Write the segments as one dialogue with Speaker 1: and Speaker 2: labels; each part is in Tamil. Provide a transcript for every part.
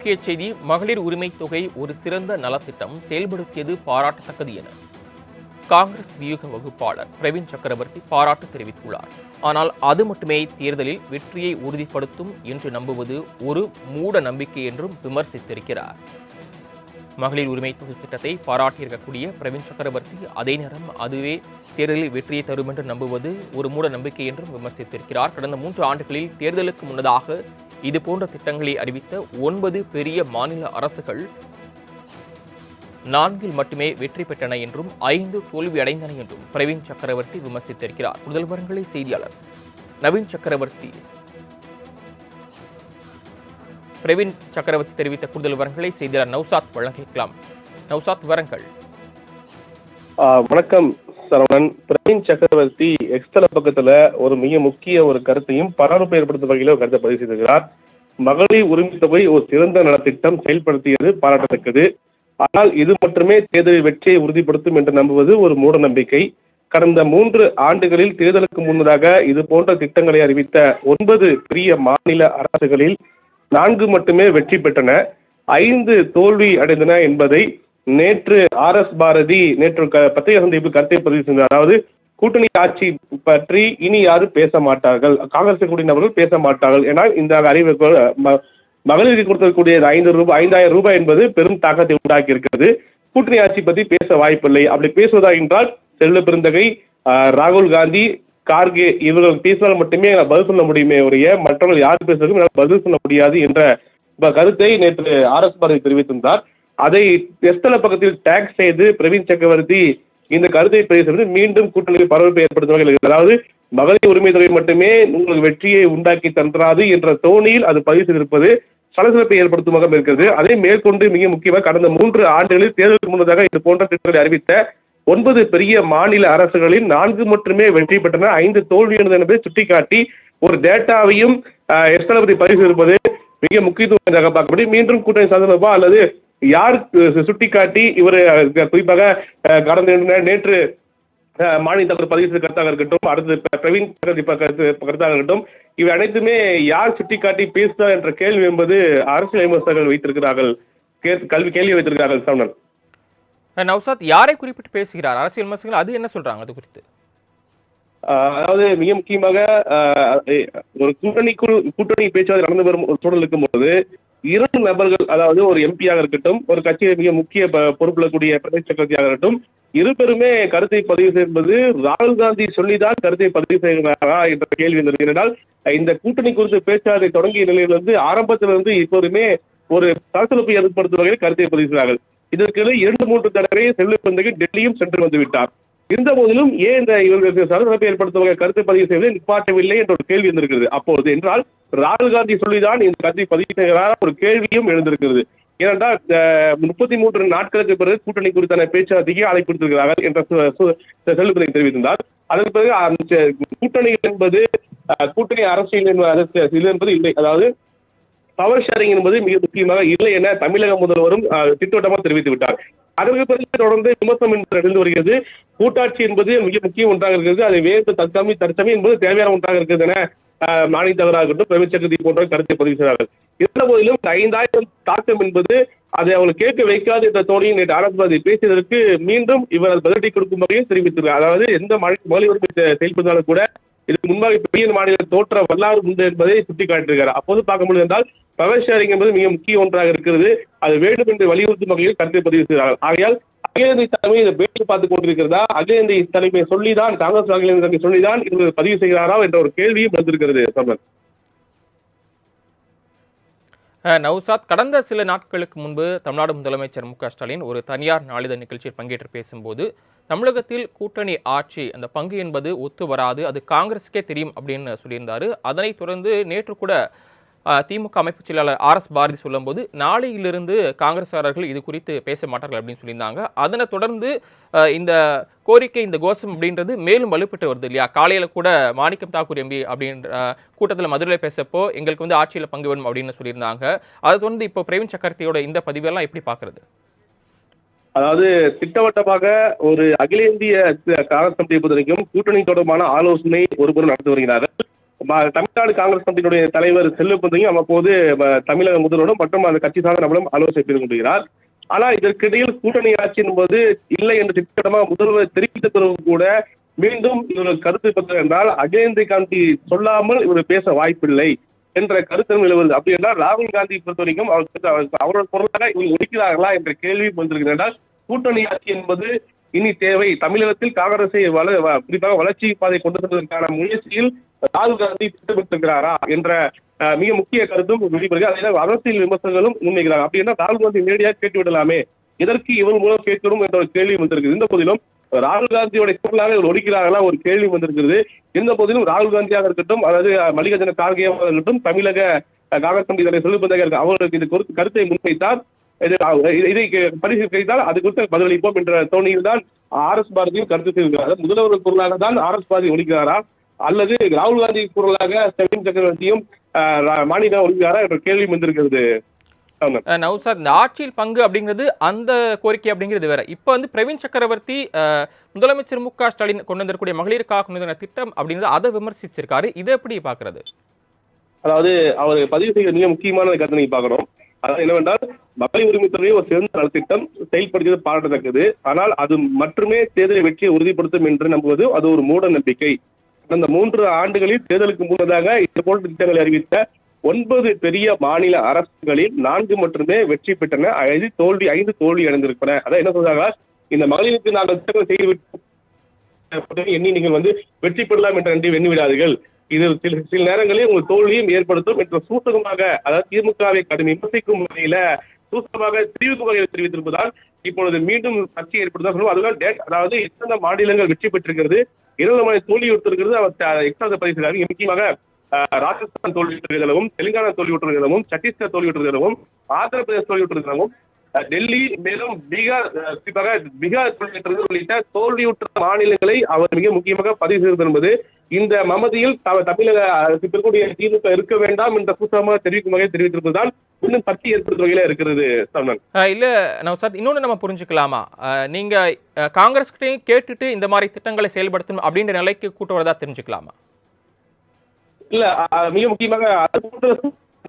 Speaker 1: முக்கிய செய்தி. மகளிர் உரிமை தொகை ஒரு சிறந்த நலத்திட்டம், செயல்படுத்தியது பாராட்டத்தக்கது என காங்கிரஸ் வியூக வகுப்பாளர் பிரவீன் சக்கரவர்த்தி பாராட்டு தெரிவித்துள்ளார். ஆனால் அது மட்டுமே தேர்தலில் வெற்றியை உறுதிப்படுத்தும் என்று நம்புவது ஒரு மூட நம்பிக்கை என்றும் விமர்சித்திருக்கிறார். மகளிர் உரிமை தொகை திட்டத்தை பாராட்டியிருக்கக்கூடிய பிரவீன் சக்கரவர்த்தி அதே நேரம் அதுவே தேர்தலில் வெற்றியை தரும் என்று நம்புவது ஒரு மூட நம்பிக்கை என்றும் விமர்சித்திருக்கிறார். கடந்த 3 ஆண்டுகளில் தேர்தலுக்கு முன்னதாக இதுபோன்ற திட்டங்களை அறிவித்த 9 பெரிய மாநில அரசுகள் 4 மட்டுமே வெற்றி பெற்றன என்றும் 5 தோல்வியடைந்தன என்றும் பிரவீன் சக்கரவர்த்தி விமர்சித்திருக்கிறார். கூடுதல் விவரங்களை செய்தியாளர் பிரவீன் சக்கரவர்த்தி தெரிவித்த கூடுதல் விவரங்களை செய்தியாளர் நௌசாத் வழங்கிக்கலாம். நௌசாத், விவரங்கள்.
Speaker 2: வணக்கம் சரவணன். பிரவீன் சக்கரவர்த்தி எக்ஸ்தல பக்கத்துல ஒரு மிக முக்கிய ஒரு கருத்தையும் பரபரப்பு ஏற்படுத்தும் வகையில் ஒரு கருத்தை பதிவு செய்திருக்கிறார். மகளிர் உரிமை தொகை ஒரு சிறந்த நலத்திட்டம், செயல்படுத்தியது பாராட்டத்தக்கது. ஆனால் இது மட்டுமே தேர்தலில் வெற்றியை உறுதிப்படுத்தும் என்று நம்புவது ஒரு மூட நம்பிக்கை. கடந்த 3 ஆண்டுகளில் தேர்தலுக்கு முன்னதாக இது போன்ற திட்டங்களை அறிவித்த 9 பெரிய மாநில அரசுகளில் 4 மட்டுமே வெற்றி பெற்றன, 5 தோல்வி அடைந்தன என்பதை நேற்று பாரதி பத்திரிகை சந்திப்பில் கருத்தை பதிவு செய்தார். அதாவது கூட்டணி ஆட்சி பற்றி இனி யாரும் பேச மாட்டார்கள், காங்கிரஸ் கூடிய நபர்கள் பேச மாட்டார்கள். ஏனால் இந்த அறிவிப்பு மகளிருக்கு கொடுக்கக்கூடிய 5,000 ரூபாய் என்பது பெரும் தாக்கத்தை உண்டாக்கி இருக்கிறது. கூட்டணி ஆட்சி பற்றி பேச வாய்ப்பில்லை. அப்படி பேசுவதா என்றால் செல்வ பெருந்தகை, ராகுல் காந்தி, கார்கே இவர்கள் பேசினால் மட்டுமே பதில் சொல்ல முடியுமே ஒழிய மற்றவர்கள் யார் பேசுவதற்கும் பதில் சொல்ல முடியாது என்ற கருத்தை நேற்று பாரதி தெரிவித்திருந்தார். அதை எஸ்தல பக்கத்தில் டேக் செய்து பிரவீன் சக்கரவர்த்தி இந்த கருத்தை பேசுவது மீண்டும் கூட்டணியில் பரபரப்பை ஏற்படுத்தும் வகையில். அதாவது மகளிர் உரிமை தொகை மட்டுமே உங்களுக்கு வெற்றியை உண்டாக்கி தந்தாது என்ற தோணியில் அது பதிவு செய்திருப்பது சலசலப்பை ஏற்படுத்தும் வகையில் இருக்கிறது. அதை மேற்கொண்டு மிக முக்கியமாக கடந்த 3 ஆண்டுகளில் தேர்தலுக்கு முன்னதாக இது போன்ற திட்டங்களை அறிவித்த 9 பெரிய மாநில அரசுகளில் 4 மட்டுமே வெற்றி பெற்றன, 5 தோல்வி என்பதை சுட்டிக்காட்டி ஒரு டேட்டாவையும் எஸ்தலபதி பதிவு செய்திருப்பது மிக முக்கியத்துவம் பார்க்கப்படி மீண்டும் கூட்டணி சாதனமா அல்லது யார் சுட்டிக்காட்டி இவர் குறிப்பாக கடந்த நேற்று மாநில தலைவர் பதிவு செய்த கருத்தாக இருக்கட்டும், அடுத்து பிரவீன் கருத்தாக இருக்கட்டும், இவை அனைத்துமே யார் சுட்டிக்காட்டி பேசுகிறார் என்ற கேள்வி என்பது அரசியல் விமர்சகர்கள் வைத்திருக்கிறார்கள், கேள்வி வைத்திருக்கிறார்கள். சரவணன்,
Speaker 1: நௌசாத், யாரை குறிப்பிட்டு பேசுகிறார் அரசியல் விமர்சகர்கள்? அது என்ன சொல்றாங்க அது குறித்து?
Speaker 2: அதாவது மிக முக்கியமாக ஒரு கூட்டணி பேச்சுவார்த்தை நடந்து வரும் ஒரு சூழல் இருக்கும் போது 2 நபர்கள், அதாவது ஒரு எம்பியாக இருக்கட்டும், ஒரு கட்சியை மிக முக்கிய பொறுப்புல கூடிய பிரதேச சக்கரவர்த்தியாக இருக்கட்டும், இருவருமே கருத்தை பதிவு செய்வது ராகுல் காந்தி சொல்லிதான் கருத்தை பதிவு செய்கிறாரா என்ற கேள்வி இருந்தது. இந்த கூட்டணி குறித்து பேச்சுவார்த்தை தொடங்கிய நிலையிலிருந்து ஆரம்பத்திலிருந்து இப்போதுமே ஒரு சலசலப்பை ஏற்படுத்தும் வகையில் கருத்தை பதிவு செய்கிறார்கள். இதற்கு 2-3 தடவை செல்வ பெருந்தகை டெல்லியும் சென்று வந்து விட்டார். இருந்த போதிலும் ஏன் இந்த இவர்களுக்கு சலசலப்பை ஏற்படுத்தும் கருத்தை பதிவு செய்வதை நிப்பாட்டவில்லை என்ற ஒரு கேள்வி இருந்திருக்கிறது. அப்போது என்றால் ராகுல் காந்தி சொல்லிதான் இந்த கருத்தை பதிவு செய்கிறார் ஒரு கேள்வியும் எழுந்திருக்கிறது. ஏனென்றால் 33 நாட்களுக்கு பிறகு கூட்டணி குறித்தான பேச்சுவார்த்தைக்கு அழைப்பு கொடுத்திருக்கிறார்கள் என்ற செல்வத்தை தெரிவித்திருந்தார். அதற்கு பிறகு கூட்டணி என்பது கூட்டணி அரசியல் என்பது இல்லை, அதாவது பவர் ஷேரிங் என்பது மிக முக்கியமாக இல்லை என தமிழக முதல்வரும் திட்டவட்டமாக தெரிவித்து விட்டார். அதற்கு பிறகு தொடர்ந்து விமர்சனம் எழுந்து வருகிறது. கூட்டாட்சி என்பது மிக முக்கிய ஒன்றாக இருக்கிறது, அதை வேறு தற்சமயம் என்பது தேவையான ஒன்றாக இருக்கிறது என மாநில தலைவராகட்டும் பிரவீன் சக்கரவர்த்தி போன்ற கருத்தை பதிவு செய்தார்கள். இருந்த போதிலும் 5,000 தாக்கம் என்பது அதை அவர்கள் கேட்க வைக்காது என்ற தோணியை நேற்று பாரதி பேசியதற்கு மீண்டும் இவர் பதிலடி கொடுக்கும் வகையில் தெரிவித்திருக்கிறார். அதாவது எந்த மகளிர் உரிமை செயல்படுத்தாலும் கூட இதுக்கு முன்பாக பெரிய மாநில தோற்ற வரலாறு உண்டு என்பதை சுட்டிக்காட்டியிருக்கிறார். அப்போது பார்க்க முடியும் என்றால் பவர் ஷேரிங் என்பது மிக முக்கிய ஒன்றாக இருக்கிறது, அது வேண்டும் என்று வலியுறுத்தும் வகையில் கருத்தை பதிவு செய்கிறார்கள். ஆகையால் அகில இந்திய தலைமை இதை பேச்சு பார்த்துக் கொண்டிருக்கிறதா, அகில இந்திய தலைமை சொல்லிதான், காங்கிரஸ் அகில இந்திய தலைமை சொல்லிதான் இவர்கள் பதிவு செய்கிறாரா என்ற ஒரு கேள்வியும் வந்திருக்கிறது.
Speaker 1: நௌசாத், கடந்த சில நாட்களுக்கு முன்பு தமிழ்நாடு முதலமைச்சர் மு க ஸ்டாலின் ஒரு தனியார் நாளிதழ் நிகழ்ச்சியில் பங்கேற்று பேசும்போது தமிழகத்தில் கூட்டணி ஆட்சி அந்த பங்கு என்பது ஒத்து வராது, அது காங்கிரஸுக்கே தெரியும் அப்படின்னு சொல்லியிருந்தாரு. அதனைத் தொடர்ந்து நேற்று கூட திமுக அமைப்பு செயலாளர் பாரதி சொல்லும்போது நாளையிலிருந்து காங்கிரஸ்காரர்கள் இது குறித்து பேச மாட்டார்கள் அப்படின்னு சொல்லியிருந்தாங்க. அதனை தொடர்ந்து இந்த கோரிக்கை, இந்த கோஷம் அப்படின்றது மேலும் வலுப்பட்டு வருது இல்லையா? காலையில் கூட மாணிக்கம் தாக்கூர் எம்பி அப்படின்ற கூட்டத்தில் மதுரையில் பேசப்போ எங்களுக்கு ஆட்சியில் பங்கு வேணும் அப்படின்னு சொல்லியிருந்தாங்க. அதை தொடர்ந்து இப்போ பிரவீன் சக்கரவர்த்தியோட இந்த பதிவெல்லாம் எப்படி பார்க்கறது?
Speaker 2: அதாவது திட்டவட்டமாக ஒரு அகில இந்திய காங்கிரஸ் கமிட்டியை பொறுத்த வரைக்கும் கூட்டணி தொடர்பான ஆலோசனை ஒருபுறம் நடத்தி வருகிறார்கள். தமிழ்நாடு காங்கிரஸ் கமிட்டியினுடைய தலைவர் செல்வப்பந்தையும் அவ்வப்போது தமிழக முதல்வரும் மற்றும் அந்த கட்சி சார்ந்த நபரும் ஆலோசனை செய்து கொண்டிருக்கிறார். ஆனா இதற்கிடையில் கூட்டணி ஆட்சி என்பது இல்லை என்று திட்டமாக முதல்வர் தெரிவித்த பிறகு கூட மீண்டும் இவர் கருத்து பெற்றார் என்றால் அஜய் காந்தி சொல்லாமல் இவர் பேச வாய்ப்பில்லை என்ற கருத்து நிலவுது. அப்படி என்றால் ராகுல் காந்தி பொறுத்த வரைக்கும் அவரோட பொருளாக இவங்க ஒழிக்கிறார்களா என்ற கேள்வி வந்திருக்கிறது. என்றால் கூட்டணி ஆட்சி என்பது இனி தேவை. தமிழகத்தில் காங்கிரஸை குறிப்பாக வளர்ச்சி பாதை கொண்டு செல்வதற்கான முயற்சியில் ராகுல் காந்தி திட்டமிட்டிருக்கிறாரா என்ற மிக முக்கிய கருத்தும் வெளிப்படுகிறது. அதே அரசியல் விமர்சகர்களும் முன்வைக்கிறாங்க. அப்படி என்றால் ராகுல் காந்தி நேரடியாக கேட்டு விடலாமே, எதற்கு இவர் மூலம் கேட்கணும் என்ற ஒரு கேள்வி வந்திருக்குது. இந்த போதிலும் ராகுல் காந்தியோட குரலாக இவர் ஒழிக்கிறார்களா ஒரு கேள்வி வந்திருக்கிறது. இருந்த போதிலும் ராகுல் காந்தியாக இருக்கட்டும், அதாவது மல்லிகார்ஜுன கார்கேயாக இருக்கட்டும், தமிழக காங்கிரஸ் கமிட்டி தலைவர் செல்வப்பந்தையா அவர்களுக்கு இது கருத்தை முன்வைத்தார். இதை பரிசீலித்தால் அது குறித்து பதிலளிப்போம் என்ற தோணியில் தான் RS பாரதியும் கருத்து தெரிவிக்கிறார். முதல்வர் குரலாக தான் RS பாரதி ஒழிக்கிறாரா அல்லது ராகுல் காந்தி குரலாக பிரவீன் சக்கரவர்த்தியும் மாநில ஒழிக்கிறாரா என்ற கேள்வி வந்திருக்கிறது.
Speaker 1: நௌசாத், இந்த ஆட்சியில் பங்கு அப்படிங்கிறது அந்த கோரிக்கை அப்படிங்கிறது வேற. இப்போ வந்து பிரவீன் சக்கரவர்த்தி முதலமைச்சர் MK ஸ்டாலின் கொண்டு வந்திருக்கக்கூடிய மகளிருக்காக கொண்டு வந்த திட்டம் அப்படிங்கிறது அதை விமர்சிச்சிருக்காரு. இதை எப்படி பாக்குறது?
Speaker 2: அதாவது அவர் பதிவு செய்ய மிக முக்கியமான கருத்தை நீங்க பார்க்கணும். அதாவது என்னவென்றால் மகளிர் உரிமை துறையை ஒரு சிறந்த நலத்திட்டம் செயல்படுத்தியது பாராட்டத்தக்கது. ஆனால் அது மட்டுமே தேர்தலை வெற்றியை உறுதிப்படுத்தும் என்று நம்புவது அது ஒரு மூட நம்பிக்கை. கடந்த 3 ஆண்டுகளில் தேர்தலுக்கு முன்னதாக இது போன்ற திட்டங்களை அறிவித்த 9 பெரிய மாநில அரசுகளில் 4 மட்டுமே வெற்றி பெற்றன. 5 தோல்வி அடைந்திருப்பன. அதான் என்ன சொல்றாங்க, இந்த மகளிருக்கு நாங்கள் திட்டங்களை செய்து எண்ணி நீங்கள் வெற்றி பெறலாம் என்று எண்ணி விடாதீர்கள். இது சில நேரங்களில் உங்கள் தோல்வியும் ஏற்படுத்தும் என்ற சூசகமாக, அதாவது திமுகவை கடும் விமர்சிக்கும் வகையில சூசகமாக தெரிவிக்கும் வகையில் தெரிவித்திருப்பதால் இப்பொழுது மீண்டும் சர்ச்சை ஏற்படுத்த. அதுதான் அதாவது எத்தனை மாநிலங்கள் வெற்றி பெற்றிருக்கிறது, 2 மாநில தோல்வி விட்டிருக்கிறது அவர் எக்ஸ்ட்ரா பதிவு செய்தார். முக்கியமாக ராஜஸ்தான் தோல்வியுற்றதாகவும், தெலுங்கானா தோல்வியுற்றதாகவும், சத்தீஸ்கர் தோல்வியுற்றதாகவும், ஆந்திர பிரதேச தோல்வியுற்றதாகவும், டெல்லி மேலும் பீகார் தோல்வியுற்றது உள்ளிட்ட தோல்வியுற்ற மாநிலங்களை அவர் மிக முக்கியமாக பதிவு செய்வது என்பது இந்த மமதியில் தமிழக அரசு பெறக்கூடிய திமுக இருக்க வேண்டாம் என்ற புத்தகமாக தெரிவிக்கும் வகையில் தெரிவித்திருப்பதுதான் இன்னும் சர்ச்சை ஏற்படுத்தும் வகையில இருக்கிறது.
Speaker 1: இல்ல நௌசாத், இன்னொன்னு நம்ம புரிஞ்சுக்கலாமா, நீங்க காங்கிரஸ் கிட்டையும் கேட்டுட்டு இந்த மாதிரி திட்டங்களை செயல்படுத்தணும் அப்படின்ற நிலைக்கு கூட்டு வரதா தெரிஞ்சுக்கலாமா?
Speaker 2: இல்ல, மிக முக்கியமாக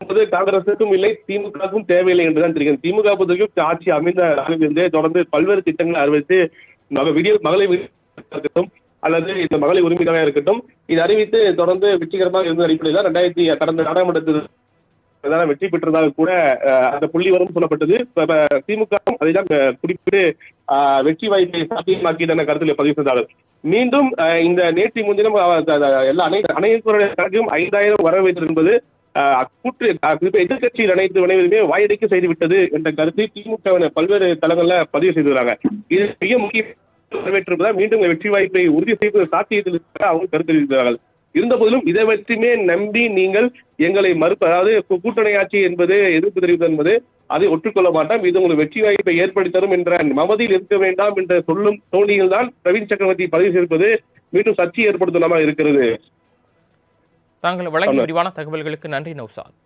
Speaker 2: என்பது காங்கிரசுக்கும் இல்லை, திமுகவுக்கும் தேவையில்லை என்றுதான் தெரியும். திமுக பொறுத்தவரைக்கும் ஆட்சி அமைந்த தொடர்ந்து பல்வேறு திட்டங்களை அறிவித்து மகளிர் இருக்கட்டும் அல்லது இந்த மகளிர் உரிமையாக இருக்கட்டும், இது அறிவித்து தொடர்ந்து வெற்றிகரமாக இருந்த அடிப்படையில் கடந்த நாடாளுமன்றத்தில் வெற்றி பெற்றதாக கூட அந்த புள்ளி வரும் சொல்லப்பட்டது. திமுக அதைதான் குறிப்பிட்டு வெற்றி வாய்ப்பை சாத்தியமாக்கி கருத்தில் பதிவு செய்தார்கள். மீண்டும் இந்த நேற்று முன்தினம் அனைத்து 5000 வர வைத்தது என்பது எதிர்கட்சியில் அனைத்து அனைவருமே வாயடிக்க செய்துவிட்டது என்ற கருத்தை திமுக பல்வேறு தளங்கள்ல பதிவு செய்துள்ளாங்க. இது மிக முக்கிய நிறைவேற்றுவதால் மீண்டும் வெற்றி வாய்ப்பை உறுதி செய்து சாத்தியத்தில் அவங்க கருத்து தெரிவித்தார்கள். இருந்த போதிலும் இதை பற்றியுமே நம்பி நீங்கள் எங்களை அதாவது கூட்டணி ஆட்சி என்பது எதிர்ப்பு தெரிவித்தது என்பது அதை ஒற்றுக்கொள்ள மாட்டோம், இது உங்களுக்கு வெற்றி வாய்ப்பை ஏற்படுத்தி தரும் என்ற மமதியில் இருக்க வேண்டாம் என்ற சொல்லும் தோணியில் தான் பிரவீன் சக்கரவர்த்தி பதிவு செய்திருப்பது மீண்டும் சர்ச்சை ஏற்படுத்தலாமா இருக்கிறது.
Speaker 1: தாங்கள் வழங்கிய விரிவான தகவல்களுக்கு நன்றி நௌசாத்.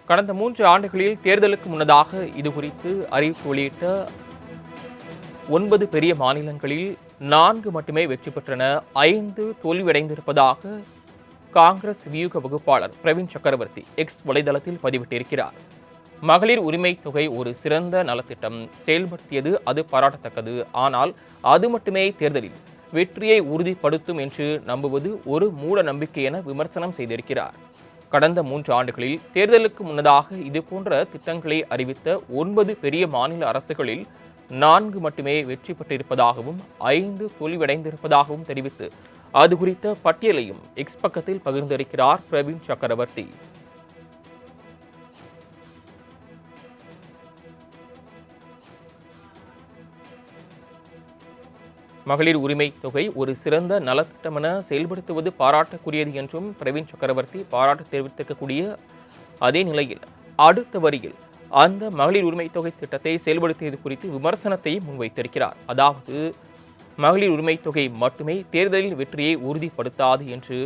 Speaker 1: கடந்த 3 ஆண்டுகளில் தேர்தலுக்கு முன்னதாக இது குறித்து அறிவிப்பு வெளியிட்ட 9 பெரிய மாநிலங்களில் 4 மட்டுமே வெற்றி பெற்றன, 5 தோல்வியடைந்திருப்பதாக காங்கிரஸ் வியூக வகுப்பாளர் பிரவீன் சக்கரவர்த்தி எக்ஸ் வலைதளத்தில் பதிவிட்டிருக்கிறார். மகளிர் உரிமை தொகை ஒரு சிறந்த நலத்திட்டம், செயல்படுத்தியது அது பாராட்டத்தக்கது. ஆனால் அது மட்டுமே தேர்தலில் வெற்றியை உறுதிப்படுத்தும் என்று நம்புவது ஒரு மூட நம்பிக்கை என விமர்சனம் செய்திருக்கிறார். கடந்த 3 ஆண்டுகளில் தேர்தலுக்கு முன்னதாக இதுபோன்ற திட்டங்களை அறிவித்த 9 பெரிய மாநில அரசுகளில் 4 மட்டுமே வெற்றி பெற்றிருப்பதாகவும் 5 தோல்வியடைந்திருப்பதாகவும் தெரிவித்து அது குறித்த பட்டியலையும் எக்ஸ் பக்கத்தில் பகிர்ந்திருக்கிறார் பிரவீன் சக்கரவர்த்தி. மகளிர் உரிமை தொகை ஒரு சிறந்த நலத்திட்டமென செயல்படுத்துவது பாராட்டக்கூடியது என்றும் பிரவீன் சக்கரவர்த்தி பாராட்டு தெரிவித்திருக்கக்கூடிய அதே நிலையில் அடுத்த வரியில் அந்த மகளிர் உரிமை தொகை திட்டத்தை செயல்படுத்தியது குறித்து விமர்சனத்தை முன்வைத்திருக்கிறார். அதாவது மகளிர் உரிமை தொகை மட்டுமே தேர்தலில் வெற்றியை உறுதிப்படுத்தாது என்று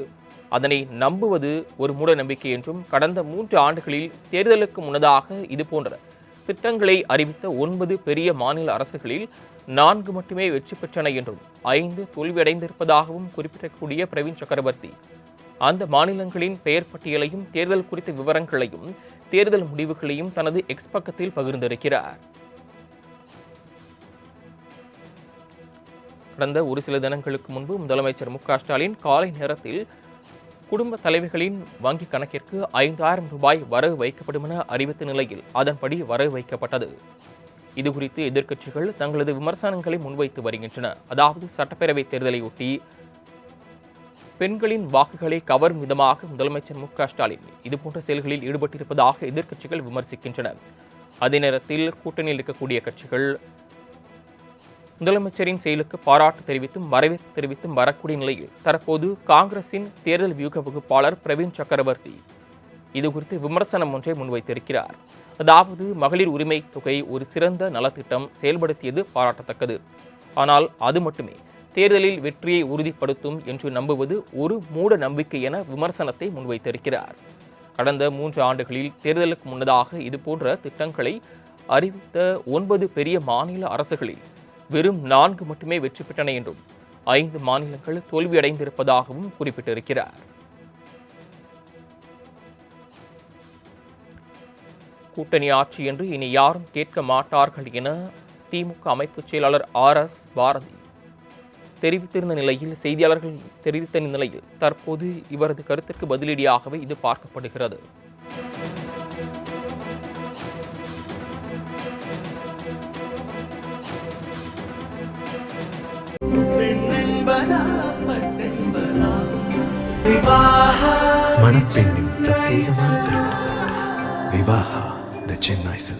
Speaker 1: அதனை நம்புவது ஒரு மூட நம்பிக்கை என்றும் கடந்த 3 ஆண்டுகளில் தேர்தலுக்கு முன்னதாக இதுபோன்ற திட்டங்களை அறிவித்த 9 பெரிய மாநில அரசுகளில் 4 மட்டுமே வெற்றி பெற்றன என்றும் 5 தோல்வியடைந்திருப்பதாகவும் குறிப்பிடக்கூடிய பிரவீன் சக்கரவர்த்தி அந்த மாநிலங்களின் பெயர் பட்டியலையும் தேர்தல் குறித்த விவரங்களையும் தேர்தல் முடிவுகளையும் தனது எக்ஸ் பக்கத்தில் பகிர்ந்திருக்கிறார். கடந்த ஒரு சில தினங்களுக்கு முன்பு முதலமைச்சர் மு.க.ஸ்டாலின் காலை நேரத்தில் குடும்ப தலைவிகளின் வங்கி கணக்கிற்கு 5,000 ரூபாய் வரவு வைக்கப்படும் என அறிவித்த நிலையில் அதன்படி வரவு வைக்கப்பட்டது. இதுகுறித்து எதிர்க்கட்சிகள் தங்களது விமர்சனங்களை முன்வைத்து வருகின்றன. அதாவது சட்டப்பேரவை தேர்தலையொட்டி பெண்களின் வாக்குகளை கவரும் விதமாக முதலமைச்சர் மு.க.ஸ்டாலின் இதுபோன்ற செயல்களில் ஈடுபட்டிருப்பதாக எதிர்க்கட்சிகள் விமர்சிக்கின்றன. அதே நேரத்தில் கூட்டணியில் இருக்கக்கூடிய கட்சிகள் முதலமைச்சரின் செயலுக்கு பாராட்டு தெரிவித்தும் வரவேற்பு தெரிவித்தும் வரக்கூடிய நிலையில் தற்போது காங்கிரசின் தேர்தல் வியூக வகுப்பாளர் பிரவீன் சக்கரவர்த்தி இதுகுறித்து விமர்சனம் ஒன்றை முன்வைத்திருக்கிறார். அதாவது மகளிர் உரிமை தொகை ஒரு சிறந்த நலத்திட்டம், செயல்படுத்தியது பாராட்டத்தக்கது. ஆனால் அது மட்டுமே தேர்தலில் வெற்றியை உறுதிப்படுத்தும் என்று நம்புவது ஒரு மூட நம்பிக்கை என விமர்சனத்தை முன்வைத்திருக்கிறார். கடந்த 3 ஆண்டுகளில் தேர்தலுக்கு முன்னதாக இதுபோன்ற திட்டங்களை அறிவித்த 9 பெரிய மாநில அரசுகளில் வெறும் 4 மட்டுமே வெற்றி பெற்றன என்றும் 5 மாநிலங்கள் தோல்வியடைந்திருப்பதாகவும் குறிப்பிட்டிருக்கிறார். கூட்டணி ஆட்சி என்று இனி யாரும் கேட்க மாட்டார்கள் என திமுக அமைப்பு செயலாளர் RS பாரதி தெரிவித்திருந்த நிலையில் செய்தியாளர்கள் தெரிவித்த நிலையில் தற்போது இவரது கருத்திற்கு பதிலடியாகவே இது பார்க்கப்படுகிறது.
Speaker 3: மணப்பெண்ணின் பிரத்யேகமான திருமணம் விவாஹா தி சென்னை சில்க்ஸ்.